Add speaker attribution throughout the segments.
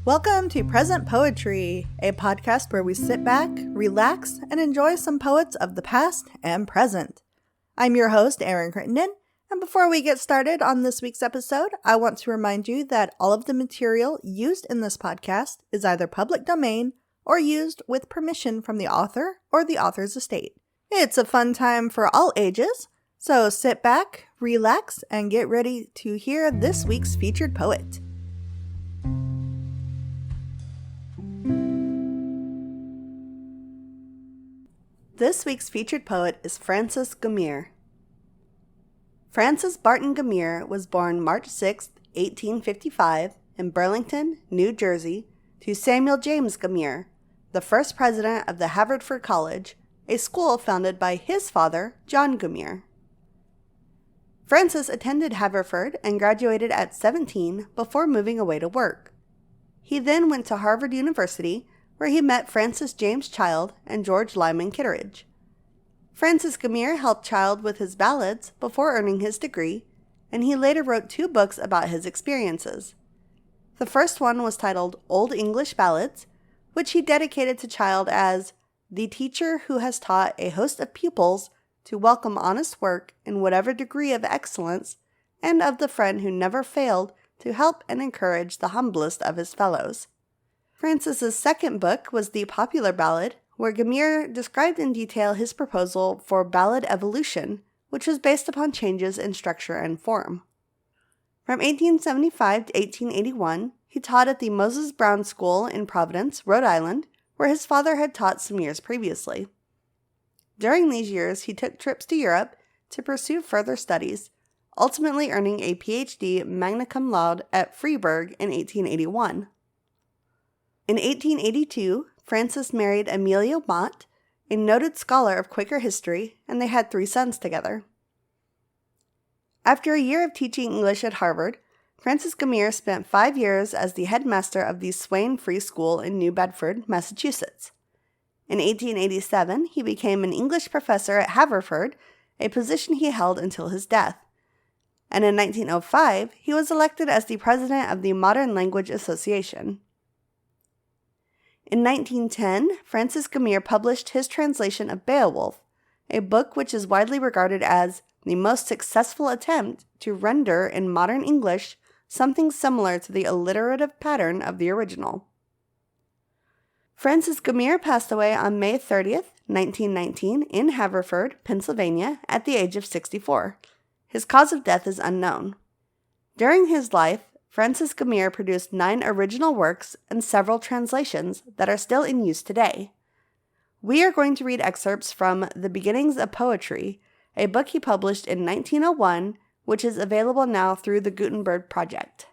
Speaker 1: Welcome to Present Poetry, a podcast where we sit back, relax, and enjoy some poets of the past and present. I'm your host, Erin Crittenden, and before we get started on this week's episode, I want to remind you that all of the material used in this podcast is either public domain or used with permission from the author or the author's estate. It's a fun time for all ages, so sit back, relax, and get ready to hear this week's featured poet. This week's featured poet is Francis Gummere. Francis Barton Gummere was born March 6, 1855, in Burlington, New Jersey, to Samuel James Gummere, the first president of the Haverford College, a school founded by his father, John Gummere. Francis attended Haverford and graduated at 17 before moving away to work. He then went to Harvard University, where he met Francis James Child and George Lyman Kitteridge. Francis Gummere helped Child with his ballads before earning his degree, and he later wrote 2 books about his experiences. The first one was titled Old English Ballads, which he dedicated to Child as the teacher who has taught a host of pupils to welcome honest work in whatever degree of excellence, and of the friend who never failed to help and encourage the humblest of his fellows. Francis's second book was The Popular Ballad, where Gummere described in detail his proposal for ballad evolution, which was based upon changes in structure and form. From 1875 to 1881, he taught at the Moses Brown School in Providence, Rhode Island, where his father had taught some years previously. During these years, he took trips to Europe to pursue further studies, ultimately earning a Ph.D. magna cum laude at Freiburg in 1881. In 1882, Francis married Amelia Mott, a noted scholar of Quaker history, and they had 3 sons together. After a year of teaching English at Harvard, Francis Gummere spent 5 years as the headmaster of the Swain Free School in New Bedford, Massachusetts. In 1887, he became an English professor at Haverford, a position he held until his death. And in 1905, he was elected as the president of the Modern Language Association. In 1910, Francis Gummere published his translation of Beowulf, a book which is widely regarded as the most successful attempt to render in modern English something similar to the alliterative pattern of the original. Francis Gummere passed away on May 30th, 1919, in Haverford, Pennsylvania, at the age of 64. His cause of death is unknown. During his life, Francis Gummere produced 9 original works and several translations that are still in use today. We are going to read excerpts from The Beginnings of Poetry, a book he published in 1901, which is available now through the Gutenberg Project.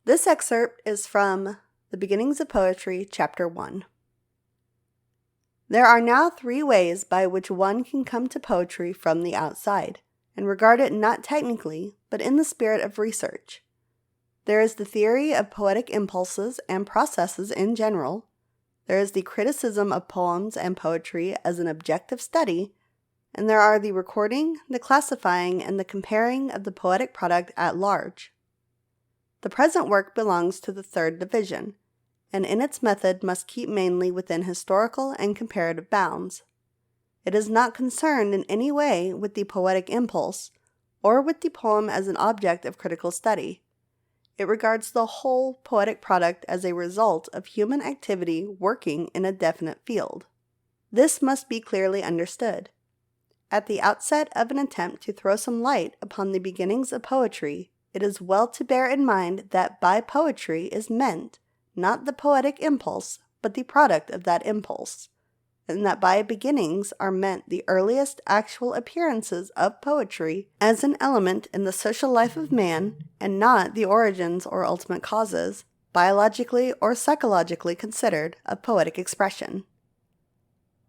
Speaker 1: This excerpt is from The Beginnings of Poetry, Chapter 1. There are now 3 ways by which one can come to poetry from the outside, and regard it not technically, but in the spirit of research. There is the theory of poetic impulses and processes in general. There is the criticism of poems and poetry as an objective study, and there are the recording, the classifying, and the comparing of the poetic product at large. The present work belongs to the 3rd division, and in its method must keep mainly within historical and comparative bounds. It is not concerned in any way with the poetic impulse, or with the poem as an object of critical study. It regards the whole poetic product as a result of human activity working in a definite field. This must be clearly understood. At the outset of an attempt to throw some light upon the beginnings of poetry, it is well to bear in mind that by poetry is meant not the poetic impulse, but the product of that impulse, and that by beginnings are meant the earliest actual appearances of poetry as an element in the social life of man, and not the origins or ultimate causes, biologically or psychologically considered, of poetic expression.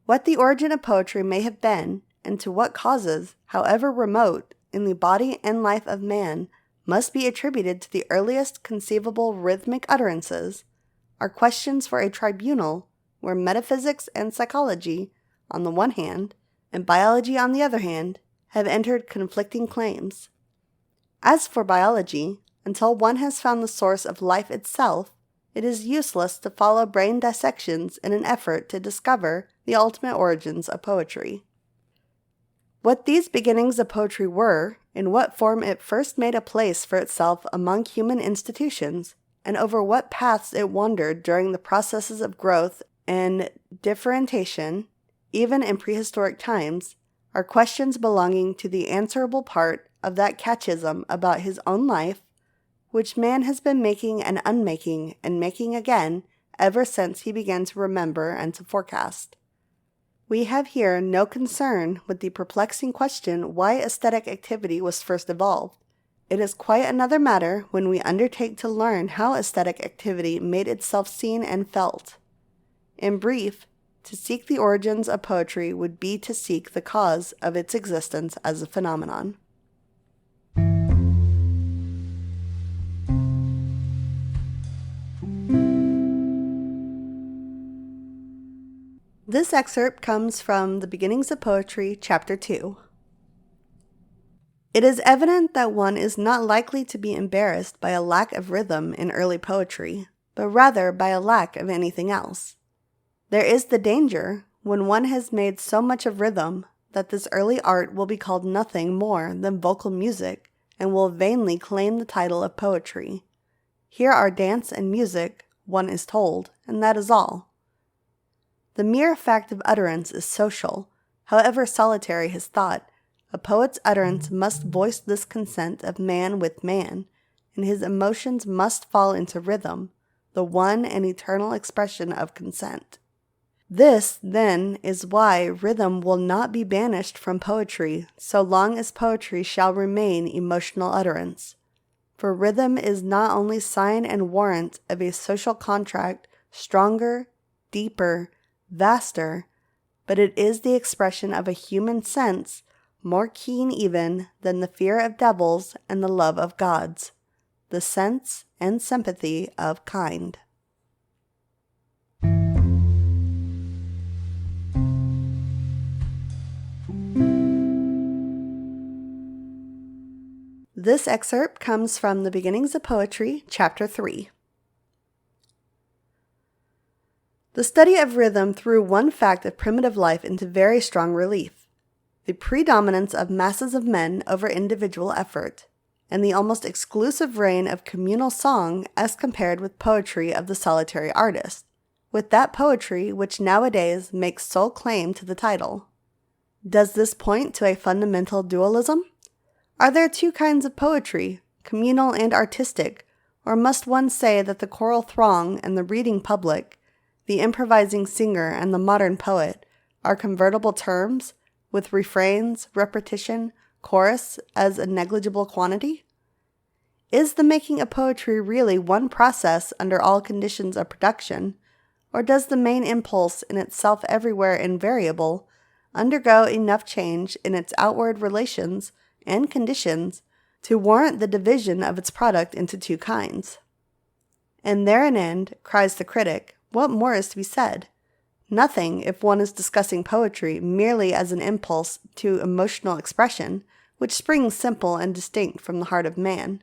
Speaker 1: What the origin of poetry may have been, and to what causes, however remote, in the body and life of man, must be attributed to the earliest conceivable rhythmic utterances, are questions for a tribunal where metaphysics and psychology, on the one hand, and biology, on the other hand, have entered conflicting claims. As for biology, until one has found the source of life itself, it is useless to follow brain dissections in an effort to discover the ultimate origins of poetry. What these beginnings of poetry were, in what form it first made a place for itself among human institutions, and over what paths it wandered during the processes of growth and differentiation, even in prehistoric times, are questions belonging to the answerable part of that catechism about his own life, which man has been making and unmaking and making again ever since he began to remember and to forecast. We have here no concern with the perplexing question why aesthetic activity was first evolved. It is quite another matter when we undertake to learn how aesthetic activity made itself seen and felt. In brief, to seek the origins of poetry would be to seek the cause of its existence as a phenomenon. This excerpt comes from The Beginnings of Poetry, Chapter 2. It is evident that one is not likely to be embarrassed by a lack of rhythm in early poetry, but rather by a lack of anything else. There is the danger, when one has made so much of rhythm, that this early art will be called nothing more than vocal music, and will vainly claim the title of poetry. Here are dance and music, one is told, and that is all. The mere fact of utterance is social. However solitary his thought, a poet's utterance must voice this consent of man with man, and his emotions must fall into rhythm, the one and eternal expression of consent. This, then, is why rhythm will not be banished from poetry so long as poetry shall remain emotional utterance. For rhythm is not only sign and warrant of a social contract stronger, deeper, vaster, but it is the expression of a human sense more keen even than the fear of devils and the love of gods, the sense and sympathy of kind. This excerpt comes from The Beginnings of Poetry, Chapter 3. The study of rhythm threw one fact of primitive life into very strong relief: the predominance of masses of men over individual effort, and the almost exclusive reign of communal song as compared with poetry of the solitary artist, with that poetry which nowadays makes sole claim to the title. Does this point to a fundamental dualism? Are there two kinds of poetry, communal and artistic, or must one say that the choral throng and the reading public, the improvising singer and the modern poet, are convertible terms, with refrains, repetition, chorus as a negligible quantity? Is the making of poetry really one process under all conditions of production, or does the main impulse, in itself everywhere invariable, undergo enough change in its outward relations and conditions to warrant the division of its product into two kinds? And there an end, cries the critic, what more is to be said? Nothing, if one is discussing poetry merely as an impulse to emotional expression, which springs simple and distinct from the heart of man.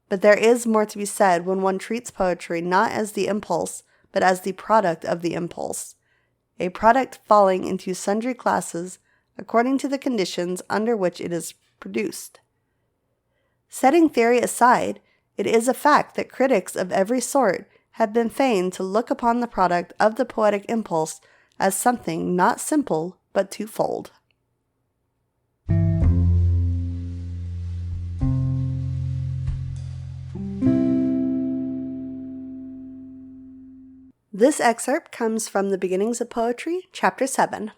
Speaker 1: But there is more to be said when one treats poetry not as the impulse, but as the product of the impulse, a product falling into sundry classes according to the conditions under which it is produced. Setting theory aside, it is a fact that critics of every sort have been fain to look upon the product of the poetic impulse as something not simple but twofold. This excerpt comes from The Beginnings of Poetry, Chapter 7.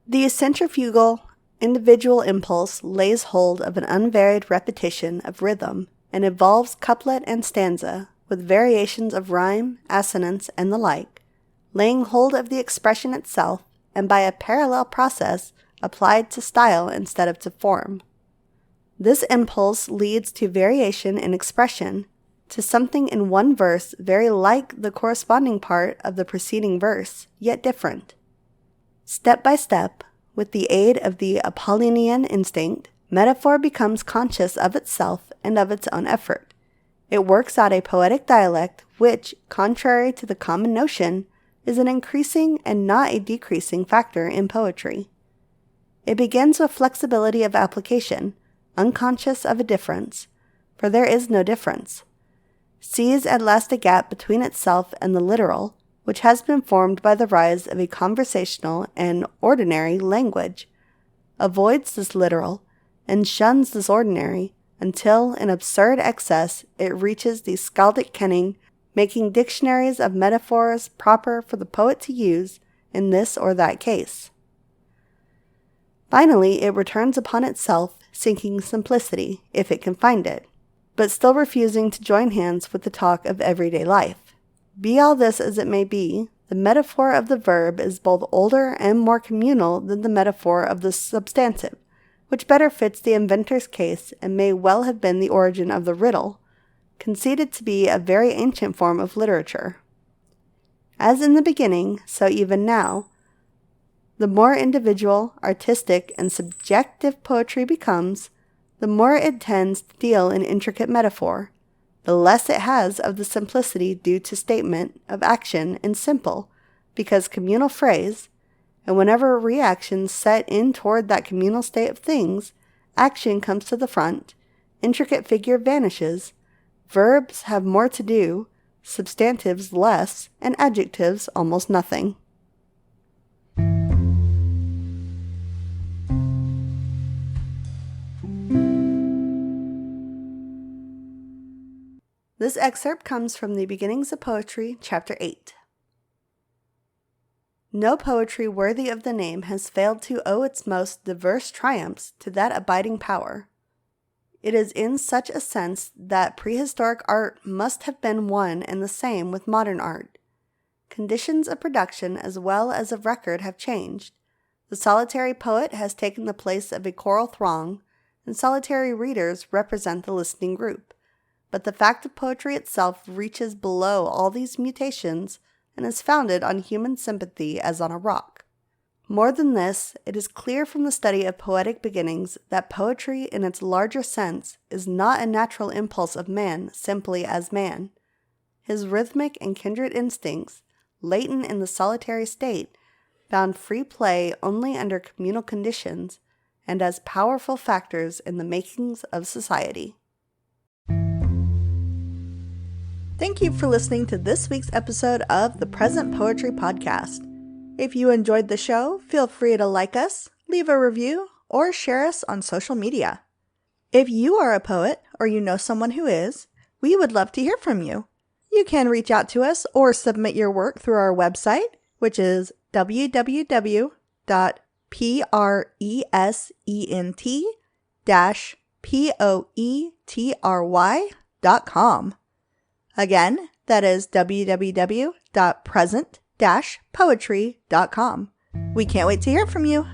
Speaker 1: The centrifugal, individual impulse lays hold of an unvaried repetition of rhythm and evolves couplet and stanza with variations of rhyme, assonance, and the like, laying hold of the expression itself and by a parallel process applied to style instead of to form. This impulse leads to variation in expression, to something in one verse very like the corresponding part of the preceding verse, yet different. Step by step, with the aid of the Apollonian instinct, metaphor becomes conscious of itself and of its own effort. It works out a poetic dialect which, contrary to the common notion, is an increasing and not a decreasing factor in poetry. It begins with flexibility of application, unconscious of a difference, for there is no difference. Sees at last a gap between itself and the literal, which has been formed by the rise of a conversational and ordinary language, avoids this literal, and shuns this ordinary, until in absurd excess it reaches the skaldic kenning, making dictionaries of metaphors proper for the poet to use in this or that case. Finally, it returns upon itself, seeking simplicity, if it can find it, but still refusing to join hands with the talk of everyday life. Be all this as it may be, the metaphor of the verb is both older and more communal than the metaphor of the substantive, which better fits the inventor's case and may well have been the origin of the riddle, conceded to be a very ancient form of literature. As in the beginning, so even now, the more individual, artistic, and subjective poetry becomes, the more it tends to deal in intricate metaphor, the less it has of the simplicity due to statement of action in simple, because communal phrase, and whenever reactions set in toward that communal state of things, action comes to the front, intricate figure vanishes, verbs have more to do, substantives less, and adjectives almost nothing. This excerpt comes from the Beginnings of Poetry, Chapter 8. No poetry worthy of the name has failed to owe its most diverse triumphs to that abiding power. It is in such a sense that prehistoric art must have been one and the same with modern art. Conditions of production as well as of record have changed. The solitary poet has taken the place of a choral throng, and solitary readers represent the listening group. But the fact of poetry itself reaches below all these mutations and is founded on human sympathy as on a rock. More than this, it is clear from the study of poetic beginnings that poetry in its larger sense is not a natural impulse of man simply as man. His rhythmic and kindred instincts, latent in the solitary state, found free play only under communal conditions and as powerful factors in the makings of society. Thank you for listening to this week's episode of the Present Poetry Podcast. If you enjoyed the show, feel free to like us, leave a review, or share us on social media. If you are a poet or you know someone who is, we would love to hear from you. You can reach out to us or submit your work through our website, which is www.present-poetry.com. Again, that is www.present-poetry.com. We can't wait to hear from you.